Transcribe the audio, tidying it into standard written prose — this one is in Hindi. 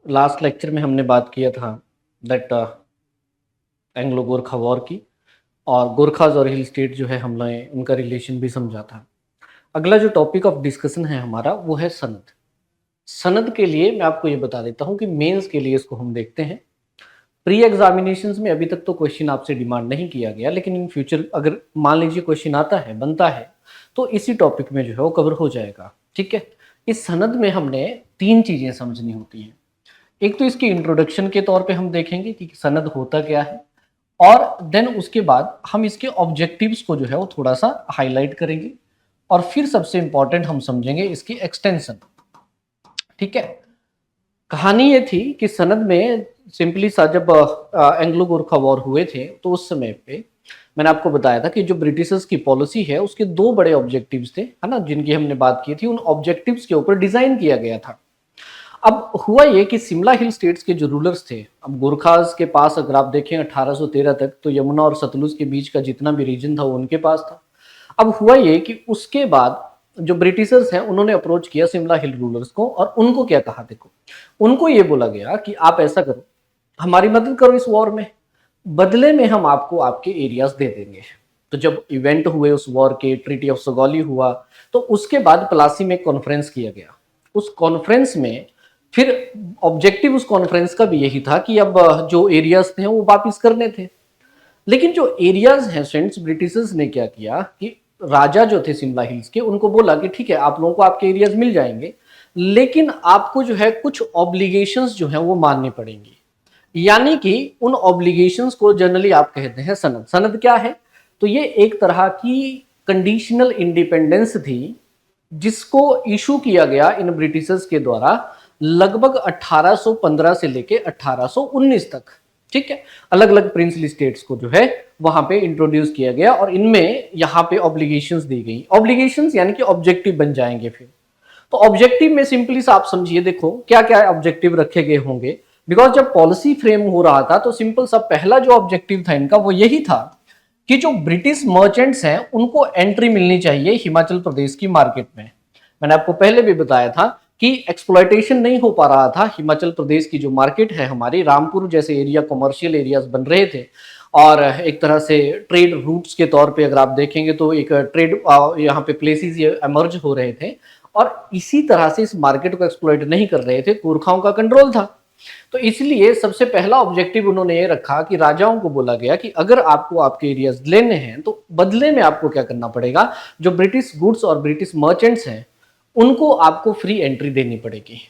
लास्ट लेक्चर में हमने बात किया था दैट एंग्लो गोरखा वॉर की, और गोरखाज और हिल स्टेट जो है हमने उनका रिलेशन भी समझा था। अगला जो टॉपिक ऑफ डिस्कशन है हमारा वो है सनद। सनद के लिए मैं आपको ये बता देता हूँ कि मेंस के लिए इसको हम देखते हैं। प्री एग्जामिनेशंस में अभी तक तो क्वेश्चन आपसे डिमांड नहीं किया गया, लेकिन इन फ्यूचर अगर मान लीजिए क्वेश्चन आता है, बनता है, तो इसी टॉपिक में जो है वो कवर हो जाएगा। ठीक है, इस सनद में हमने तीन चीजें समझनी होती हैं। एक तो इसकी इंट्रोडक्शन के तौर पे हम देखेंगे कि सनद होता क्या है, और देन उसके बाद हम इसके ऑब्जेक्टिव्स को जो है वो थोड़ा सा हाईलाइट करेंगे, और फिर सबसे इंपॉर्टेंट हम समझेंगे इसकी एक्सटेंशन। ठीक है, कहानी ये थी कि सनद में सिंपली सा जब एंग्लो गोरखा वॉर हुए थे तो उस समय पे मैंने आपको बताया था कि जो ब्रिटिशर्स की पॉलिसी है उसके दो बड़े ऑब्जेक्टिव्स थे, है ना, जिनकी हमने बात की थी। उन ऑब्जेक्टिव्स के ऊपर डिजाइन किया गया था। अब हुआ ये कि शिमला हिल स्टेट्स के जो रूलर्स थे, अब गोरखास के पास अगर आप देखें 1813 तक तो यमुना और सतलुज के बीच का जितना भी रीजन था वो उनके पास था। अब हुआ ये कि उसके बाद जो ब्रिटिशर्स हैं उन्होंने अप्रोच किया शिमला हिल रूलर्स को, और उनको क्या कहा, देखो, उनको ये बोला गया कि आप ऐसा करो, हमारी मदद करो इस वॉर में, बदले में हम आपको आपके एरियाज दे देंगे। तो जब इवेंट हुए उस वॉर के, ट्रीटी ऑफ सगौली हुआ, तो उसके बाद प्लासी में कॉन्फ्रेंस किया गया। उस कॉन्फ्रेंस में फिर ऑब्जेक्टिव उस कॉन्फ्रेंस का भी यही था कि अब जो एरियाज थे वो वापिस करने थे। लेकिन जो एरियाज हैं स्टूडेंट्स, ब्रिटिशर्स ने क्या किया कि राजा जो थे शिमला हिल्स के, उनको बोला कि ठीक है, आप लोगों को आपके एरियाज मिल जाएंगे, लेकिन आपको जो है कुछ ऑब्लिगेशंस जो है वो माननी पड़ेंगी। यानी कि उन ऑब्लिगेशंस को जनरली आप कहते हैं सनद। सनद क्या है? तो ये एक तरह की कंडीशनल इंडिपेंडेंस थी जिसको इशू किया गया इन ब्रिटिशर्स के द्वारा लगभग 1815 से लेके 1819 तक। ठीक है, अलग अलग प्रिंसली स्टेट्स को जो है वहां पे इंट्रोड्यूस किया गया, और इनमें यहाँ पे ऑब्लिगेशंस दी गई। ऑब्लिगेशंस यानी कि ऑब्जेक्टिव बन जाएंगे फिर। तो ऑब्जेक्टिव में सिंपली सा आप समझिए, देखो क्या क्या ऑब्जेक्टिव रखे गए होंगे। बिकॉज जब पॉलिसी फ्रेम हो रहा था तो सिंपल सा पहला जो ऑब्जेक्टिव था इनका वो यही था कि जो ब्रिटिश मर्चेंट्स हैं उनको एंट्री मिलनी चाहिए हिमाचल प्रदेश की मार्केट में। मैंने आपको पहले भी बताया था कि एक्सप्लॉयटेशन नहीं हो पा रहा था। हिमाचल प्रदेश की जो मार्केट है हमारी, रामपुर जैसे एरिया कमर्शियल एरियाज बन रहे थे, और एक तरह से ट्रेड रूट्स के तौर पे अगर आप देखेंगे तो एक ट्रेड यहाँ पे प्लेसेस ये एमर्ज हो रहे थे, और इसी तरह से इस मार्केट को एक्सप्लॉइट नहीं कर रहे थे, गोरखाओं का कंट्रोल था। तो इसलिए सबसे पहला ऑब्जेक्टिव उन्होंने ये रखा कि राजाओं को बोला गया कि अगर आपको आपके एरियाज लेने हैं तो बदले में आपको क्या करना पड़ेगा, जो ब्रिटिश गुड्स और ब्रिटिश मर्चेंट्स हैं उनको आपको फ्री एंट्री देनी पड़ेगी।